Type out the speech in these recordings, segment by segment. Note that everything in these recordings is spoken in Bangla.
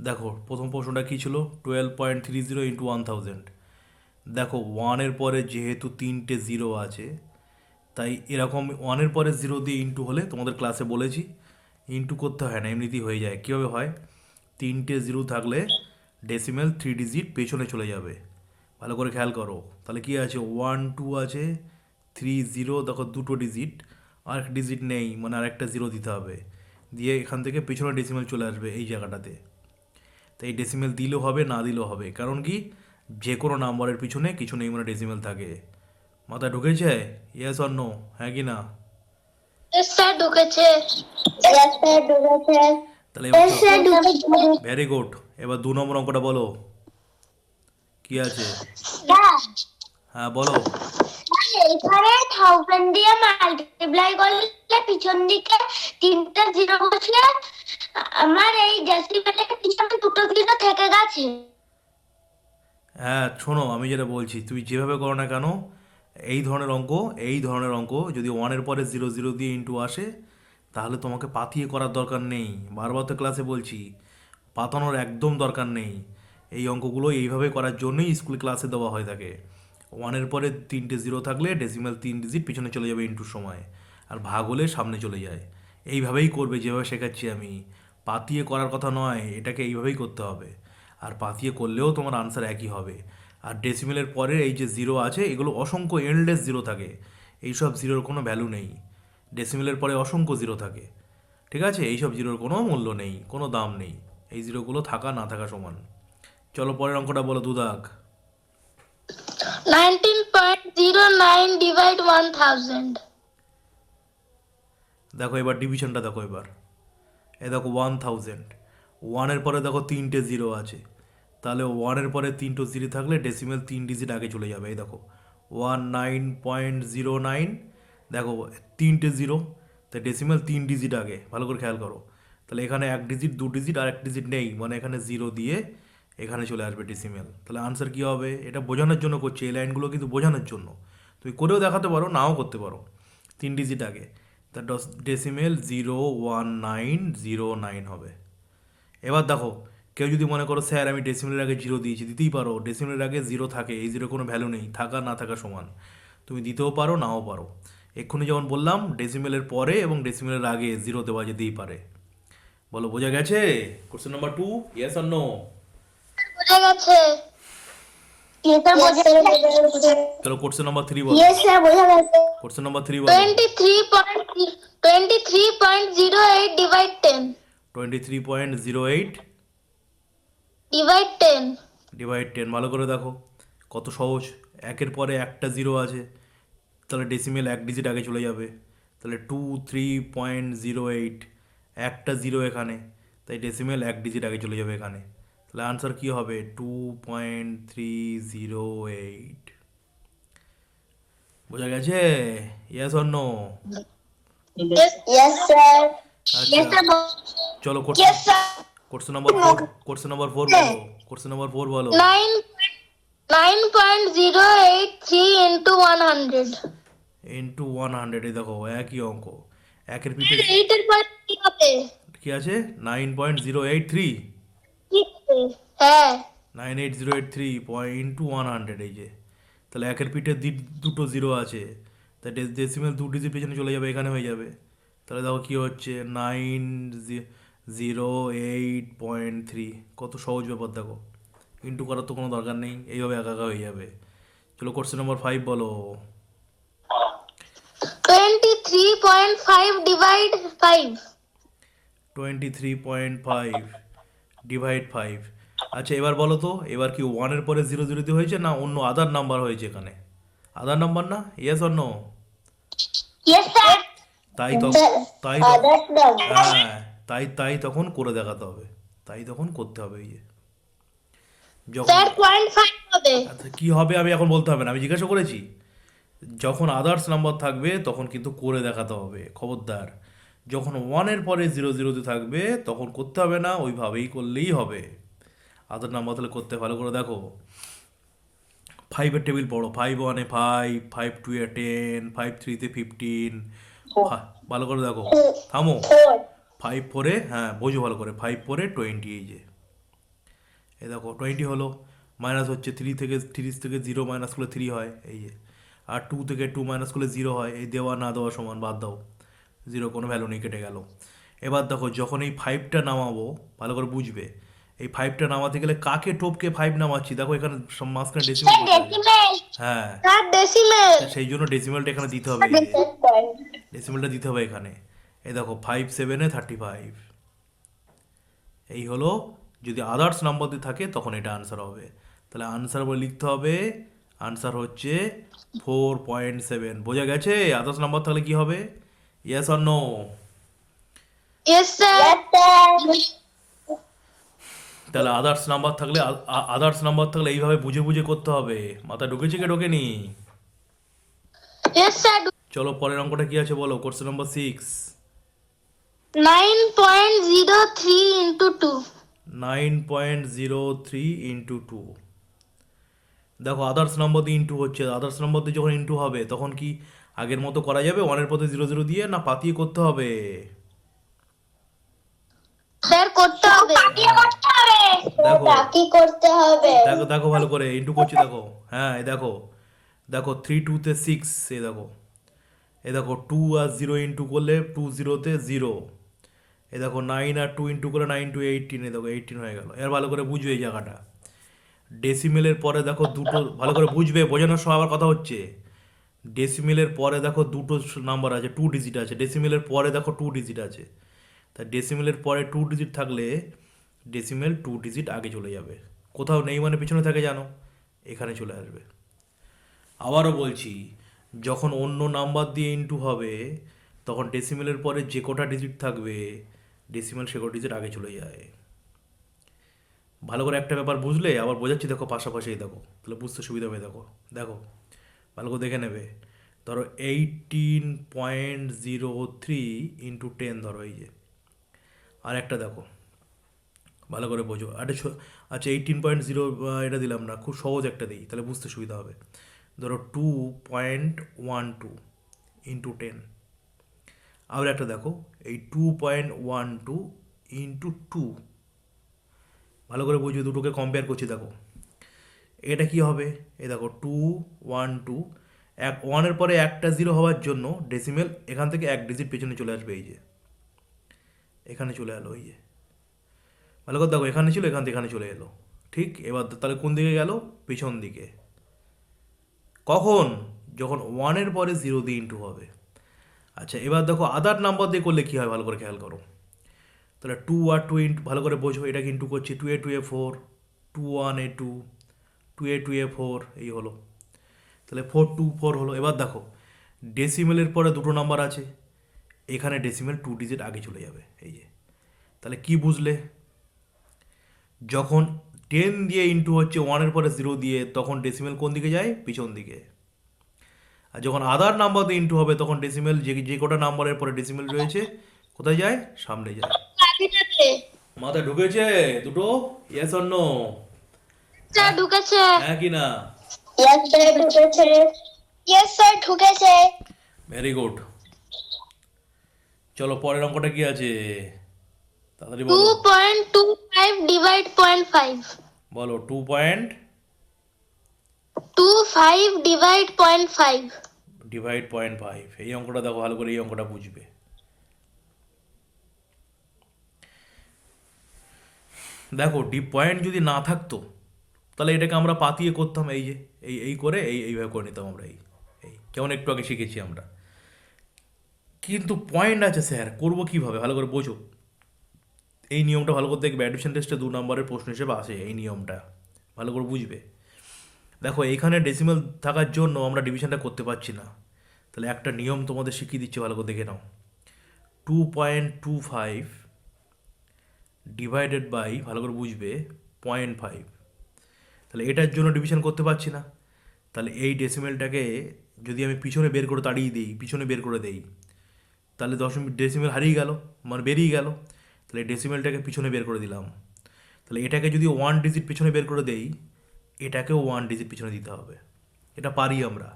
দেখো প্রথম প্রশ্নটা কী ছিল, 12.30 ইন্টু 1000। দেখো ওয়ানের পরে যেহেতু তিনটে জিরো আছে, তাই এরকম ওয়ানের পরে জিরো দিয়ে ইন্টু হলে তোমাদের ক্লাসে বলেছি ইন্টু করতে হয় না, এমনিতেই হয়ে যায়। কীভাবে হয়, তিনটে জিরো থাকলে ডেসিমেল 3 ডিজিট পেছনে চলে যাবে। ভালো করে খেয়াল করো, তাহলে কী আছে, 1 2 আছে, 3 0, দেখো দুটো ডিজিট, আর একটা ডিজিট নেই মানে আরেকটা জিরো দিতে হবে, দিয়ে এখান থেকে পেছনে ডেসিমেল চলে আসবে এই জায়গাটাতে। তো এই ডেসিমেল দিলেও হবে না দিলেও হবে, কারণ কি যে কোনো নাম্বারের পিছনে কিছু নেই মানে ডেসিমেল থাকে। মাথায় ঢুকেছে? ইয়েস অর নো, হ্যাঁ কি না? Yes, sir, ঢুকেছে। Yes, sir, ঢুকেছে। তাহলে Yes, sir, ঢুকেছে। Very good. এবার 2 নম্বর অঙ্কটা বলো কি আছে। স্যার, হ্যাঁ বলো। এখানে 1000 দিয়ে মাল্টিপ্লাই করলে পিছন দিকে তিনটা জিরো বসলে আমার এই ডেসিমেলের পিছনে দুটো জিরো থেকে গেছে। হ্যাঁ শোনো, আমি যেটা বলছি তুমি যেভাবে করো না কেন, এই ধরনের অঙ্ক যদি ওয়ানের পরে জিরো জিরো দিয়ে ইন্টু আসে, তাহলে তোমাকে পাতিয়ে করার দরকার নেই। বারবার তো ক্লাসে বলছি, পাতানোর একদম দরকার নেই। এই অঙ্কগুলো এইভাবে করার জন্যই স্কুল ক্লাসে দেওয়া হয়ে থাকে। ওয়ানের পরে তিনটে জিরো থাকলে ডেসিমেল 3 ডিজিট পিছনে চলে যাবে ইন্টুর সময়, আর ভাগ হলে সামনে চলে যায়। এইভাবেই করবে যেভাবে শেখাচ্ছি আমি, পাতিয়ে করার কথা নয়, এটাকে এইভাবেই করতে হবে। আর পাতিয়ে করলেও তোমার আনসার একই হবে। আর ডেসিমেলের পরে এই যে জিরো আছে, এগুলো অসংখ্য এন্ডলেস জিরো থাকে, এইসব জিরোর কোনো ভ্যালু নেই। ডেসিমেলের পরে অসংখ্য জিরো থাকে, ঠিক আছে? এইসব জিরোর কোনো মূল্য নেই, কোনো দাম নেই। এই জিরোগুলো থাকা না থাকা সমান। চলো পরের অঙ্কটা বলো, দুদাগ। 19.09 ডিভাইড 1000। দেখো এবার ডিভিশনটা দেখো এবার। এ দেখো 1000, ওয়ানের পরে দেখো তিনটে জিরো আছে, তাহলে ওয়ানের পরে তিনটে জিরো থাকলে ডেসিমেল 3 ডিজিট আগে চলে যাবে। এই দেখো 19.09, দেখো তিনটে জিরো, তাই ডেসিমেল 3 ডিজিট আগে। ভালো করে খেয়াল করো, তাহলে এখানে এক ডিজিট দু ডিজিট আর এক ডিজিট নেই মানে এখানে জিরো দিয়ে এখানে চলে আসবে ডেসিমেল। তাহলে আনসার কী হবে, এটা বোঝানোর জন্য করছি, এই লাইনগুলো কিন্তু বোঝানোর জন্য। তুমি করেও দেখাতে পারো, নাও করতে পারো। 3 ডিজিট আগে, তা ডেসিমেল 01909 হবে। এবার দেখো, কেউ যদি মনে করো স্যার আমি ডেসিমেলের আগে জিরো দিয়েছি, দিতেই পারো। ডেসিমেলের আগে জিরো থাকে, এই জিরো কোনো ভ্যালু নেই, থাকা না থাকা সমান। তুমি দিতেও পারো নাও পারো। এক্ষুনি যেমন বললাম, ডেসিমেলের পরে এবং ডেসিমেলের আগে জিরো দেওয়া যেতেই পারে। বলো বোঝা গেছে? Question number 2, yes or no? বোঝা গেছে। এটা বোঝা গেছে। চলো কোশ্চেন নাম্বার 3 বলো। ইয়েস স্যার, বোঝা গেছে। কোশ্চেন নাম্বার 3 বলো। 23.08 ডিভাইড 10। 23.08 ডিভাইড 10। ডিভাইড 10, ভালো করে দেখো কত সহজ। একের পরে একটা জিরো আছে, তাহলে ডেসিমেল এক ডিজিট আগে চলে যাবে। তাহলে 23.08, একটা জিরো এখানে, তাই ডেসিমেল এক ডিজিট আগে চলে যাবে এখানে। তাহলে আনসার কী হবে, 2.308। বোঝা গেছে? Yes or no? Yes sir. আচ্ছা চলো yes sir. Question number 4, question number 4 বলো। কোশ্চেন নাম্বার 4 বলো। 9.083 into 100। ইন্টু 100, এই দেখো একই অঙ্ক, একের পিঠে এইটার পর কি হবে? কি আছে, 9.083, হ্যাঁ। 98083 ইন্টু 100, এই যে। তাহলে একের পিঠে দুটো জিরো আছে, তাই ডেসিমেল 2 ডিজিট পেছনে চলে যাবে, এখানে হয়ে যাবে। তাহলে দেখো কী হচ্ছে, 908.3। কত সহজ ব্যাপার দেখো, ইন্টু করার তো কোনো দরকার নেই, এইভাবে একা একা হয়ে যাবে। চলো কোশ্চেন নাম্বার 5 বলো। 23.5 ডিভাইড 5। 23.5 ডিভাইড 5। আচ্ছা এবার বলো তো, এবার কি ওয়ানের পরে জিরো জিরোতে হয়েছে না অন্য আদার নাম্বার হয়েছে এখানে? আদার নাম্বার না, yes or no? Yes sir. তাই তো, তাই তো, হ্যাঁ, তাই তখন করে দেখাতে হবে, তাই তখন করতে হবে। এই যে যখন স্যার 0.5 হবে। আচ্ছা কী হবে আমি এখন বলতে হবে না, আমি জিজ্ঞাসা করেছি। যখন আদার্স নাম্বার থাকবে তখন কিন্তু করে দেখাতে হবে, খবরদার। যখন ওয়ানের পরে জিরো জিরোতে থাকবে তখন করতে হবে না, ওইভাবেই করলেই হবে। আদার নাম্বার তাহলে করতে ভালো করে দেখো। 5-এর টেবিল পড়ো, 5-1 5, 5-2 10, 5-3 15। ভালো করে দেখো, থামো। 5-4, হ্যাঁ বোঝো ভালো করে, 5-4 20, এই যে এই দেখো 20 হলো, মাইনাস হচ্ছে 3 থেকে 0 মাইনাস করলে 3 হয় এই যে, আর 2 থেকে 2 মাইনাস করলে 0 হয়, এই দেওয়া না দেওয়া সমান, বাদ দাও, 0 কোনো ভ্যালু নেই, কেটে গেল। এবার দেখো যখন এই 5টা নামাবো, ভালো করে বুঝবে, এই 5টা নামাতে গেলে কাকে টপকে 5 নামাচ্ছি, দেখো এখানে মাঝখানে ডেসিমেল বসে আছে। ডেসিমেল হ্যাঁ, স্যার ডেসিমেল সেই জন্য ডেসিমেলটা এখানে দিতে হবে, এই যে ডেসিমেলটা দিতে হবে এখানে। এই দেখো 5 7 35, এই হলো। যদি আদার্স নাম্বার দিয়ে থাকে তখন এটা আনসার হবে। তাহলে আনসার বলে লিখতে হবে, আনসার হচ্ছে 4.7। বোঝা গেছে? আদার্স নাম্বার থাকলে কি হবে? Yes or no? Yes sir তাহলে আদার্স নাম্বার থাকলে এইভাবে বুঝে বুঝে করতে হবে। মাথা ঢুকেছে কি ঢোকেনি? ইয়েস স্যার চলো পরের অঙ্কটা কি আছে বলো, কোশ্চেন নাম্বার 6। 9.03 into 2 9.03 into 2। দেখো আদার্স নম্বর দিয়ে ইন্টু হচ্ছে, আদার্স নম্বর দিয়ে যখন ইন্টু হবে তখন কি আগের মতো করা যাবে 1-এর পথে 0 0 দিয়ে, না পাতিয়ে করতে হবে? স্যার করতে হবে, পাটিয়ে করতে হবে, দেখো কি করতে হবে? দেখো দেখো ভালো করে ইন্টু করছি, দেখো হ্যাঁ এই দেখো, দেখো 3 2 তে 6, এই দেখো 2 আর 0 ইন্টু করলে 2 0-তে 0, এই দেখো 9 আর 2 ইন্টু করলে 9 2 18, এই দেখো 18 হয়ে গেল। এর ভালো করে বুঝবে এই জায়গাটা, ডেসিমেলের পরে দেখো দুটো, ভালো করে বুঝবে, বোঝানোর সময় আবার কথা হচ্ছে। ডেসিমেলের পরে দেখো দুটো নাম্বার আছে, 2 ডিজিট আছে, ডেসিমেলের পরে দেখো 2 ডিজিট আছে। তা ডেসিমেলের পরে 2 ডিজিট থাকলে ডেসিমেল 2 ডিজিট আগে চলে যাবে। কোথাও নেই মানে পিছনে থাকে জানো, এখানে চলে আসবে। আবারও বলছি, যখন অন্য নাম্বার দিয়ে ইন্টু হবে তখন ডেসিমেলের পরে যে কটা ডিজিট থাকবে ডেসিমেল সে কটা ডিজিট আগে চলে যায়। ভালো করে একটা ব্যাপার বুঝলে আবার বোঝাচ্ছি, দেখো পাশাপাশি দেখো, তাহলে বুঝতে সুবিধা হবে। দেখো দেখো ভালো করে দেখে নেবে। ধরো 18.03 ইন্টু 10, ধরো এই যে, আর একটা দেখো ভালো করে বোঝো। আচ্ছা 18.0 এটা দিলাম না, খুব সহজ একটা দিই তাহলে বুঝতে সুবিধা হবে। ধরো 2.12 ইন্টু 10, আবার একটা দেখো এই 2.12 ইন্টু 2, ভালো করে বুঝবে, দুটোকে কম্পেয়ার করছি। দেখো এটা কি হবে, এই দেখো 212, 1-এর পরে একটা 0 হওয়ার জন্য ডেসিমেল এখান থেকে 1 ডিজিট পেছনে চলে আসবে, এই যে এখানে চলে এলো, এই যে ভালো করে দেখো, এখানে ছিল এখান থেকে এখানে চলে এলো। ঠিক, এবার তাহলে কোন দিকে গেল? পিছন দিকে। কখন? যখন 1-এর পরে 0 দিয়ে ইন্টু হবে। আচ্ছা এবার দেখো আদার নাম্বার দিয়ে করলে কী হয়, ভালো করে খেয়াল করো। তাহলে 2 আর 2 ইন্টু, ভালো করে বোঝো, এটাকে ইন্টু করছি, 2 2 4, 2 1 2, 2 2 4, এই হলো। তাহলে 4 2 4 হলো। এবার দেখো ডেসিমেলের পরে দুটো নাম্বার আছে, এখানে ডেসিমেল 2 ডিজিট আগে চলে যাবে, এই যে। তাহলে কি বুঝলে? যখন 10 দিয়ে ইন্টু হচ্ছে 1-এর পরে 0 দিয়ে, তখন ডেসিমেল কোন দিকে যায়? পিছন দিকে। আর যখন আদার নাম্বার দিয়ে ইন্টু হবে তখন ডেসিমেল যে কটা নাম্বারের পরে ডেসিমেল রয়েছে কোথায় যায়? সামনে যায়। মাথায় ঢুকেছে দুটো? Yes or no? স্যার ঢুকেছে, হ্যাঁ কি না? ইয়েস স্যার ঢুকেছে, ইয়েস স্যার ঢুকেছে। Very good. চলো পরের অঙ্কটা কি আছে তাড়াতাড়ি বলো। 2.25 ডিভাইড 0.5, বলো 2.25 ডিভাইড 0.5। ডিভাইড 0.5। এই অঙ্কটা দেখো ভালো করে, এই অঙ্কটা বুঝবে। দেখো পয়েন্ট যদি না থাকতো তাহলে এটাকে আমরা পাতিয়ে করতাম, এই যে এই করে এইভাবে করে নিতাম আমরা, এই কেমন একটু আগে শিখেছি আমরা। কিন্তু পয়েন্ট আছে স্যার, করবো কীভাবে? ভালো করে বোঝো, এই নিয়মটা ভালো করে দেখবে, অ্যাডিশন টেস্টে 2 নম্বরের প্রশ্ন হিসেবে আসে এই নিয়মটা, ভালো করে বুঝবে। দেখো এইখানে ডেসিমেল থাকার জন্য আমরা ডিভিশনটা করতে পারছি না, তাহলে একটা নিয়ম তোমাদের শিখিয়ে দিচ্ছি, ভালো করে দেখে নাও। 2.25 ডিভাইডেড বাই, ভালো করে বুঝবে, 0.5। তাহলে এটার জন্য ডিভিশন করতে পারছি না, তাহলে এই ডেসিমেলটাকে যদি আমি পিছনে বের করে তাড়িয়ে দিই, পিছনে বের করে দেই, তাহলে ডেসিমেল হারিয়ে গেল, মানে বেরিয়ে গেল। তাহলে ডেসিমেলটাকে পিছনে বের করে দিলাম। তাহলে এটাকে যদি 1 ডিজিট পিছনে বের করে দেই, এটাকেও 1 ডিজিট পিছনে দিতে হবে। এটা পারি আমরা।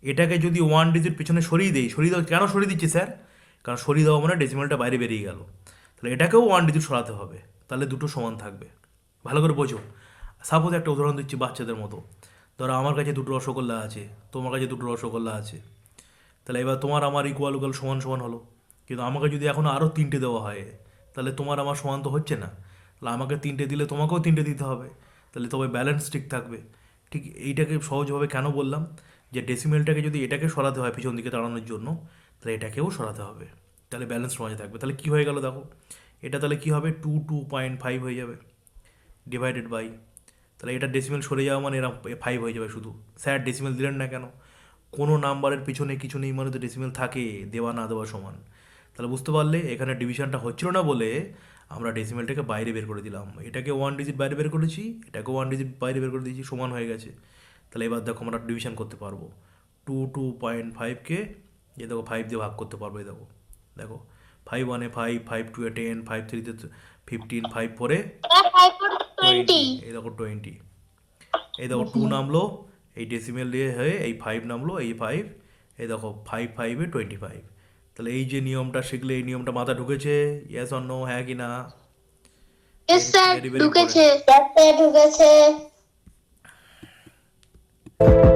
এটাকে যদি 1 ডিজিট পিছনে সরিয়ে দেই, সরিয়ে দেওয়া কেন সরিয়ে দিচ্ছি স্যার? কারণ সরিয়ে দেওয়া মানে ডেসিমেলটা বাইরে বেরিয়ে গেল, তাহলে এটাকেও 1 ডিজিট সরাতে হবে, তাহলে দুটো সমান থাকবে। ভালো করে বোঝো। সাপোজ একটা উদাহরণ দিচ্ছি বাচ্চাদের মতো, ধরো আমার কাছে দুটো রসগোল্লা আছে, তোমার কাছে দুটো রসগোল্লা আছে, তাহলে এবার তোমার আমার ইকুয়াল ইকুয়াল সমান সমান হলো। কিন্তু আমাকে যদি এখন আরও তিনটে দেওয়া হয়, তাহলে তোমার আমার সমান তো হচ্ছে না। তাহলে আমাকে তিনটে দিলে তোমাকেও তিনটে দিতে হবে, তাহলে তবে ব্যালেন্স ঠিক থাকবে। ঠিক এইটাকে সহজভাবে কেন বললাম, যে ডেসিমেলটাকে যদি এটাকে সরাতে হয় পিছন দিকে তাড়ানোর জন্য, তাহলে এটাকেও সরাতে হবে, তাহলে ব্যালেন্স সমাজে থাকবে। তাহলে কী হয়ে গেল দেখো, এটা তাহলে কী হবে, 2.5 হয়ে যাবে ডিভাইডেড বাই, তাহলে এটা ডেসিমেল সরে যাওয়া মানে এরা 5 হয়ে যাবে শুধু। স্যার ডেসিমেল দিলেন না কেন? কোনো নাম্বারের পিছনে কিছু নেই মানে তো ডেসিমেল থাকে, দেওয়া না দেওয়া সমান। তাহলে বুঝতে পারলে এখানে ডিভিশনটা হচ্ছিল না বলে আমরা ডেসিমেলটাকে বাইরে বের করে দিলাম, এটাকে 1 ডিজিট বাইরে বের করেছি, এটাকে 1 ডিজিট বাইরে বের করে দিয়েছি, সমান হয়ে গেছে। তাহলে এবার দেখো আমরা ডিভিশন করতে পারবো, 2.5কে এ দেখো 5 দিয়ে ভাগ করতে পারবো। এই দেখো, দেখো 5 1 5, 5 2 10, 5 3 15, 5 4 20, এই দেখো 20, এই দেখো 2 নামলো, এই ডেসিমেল দিয়ে হয়ে এই 5 নামলো, এই 5, এই দেখো 5 5 25। তাহলে এই যে নিয়মটা শিখলে, এই নিয়মটা মাথা ঢুকেছে? ইয়েস অর নো, হ্যাঁ কি না? Yes, sir, ভেরি ভেরি ঢুকেছে। ইম্পর্টেন্ট। Yes, sir, ঢুকেছে।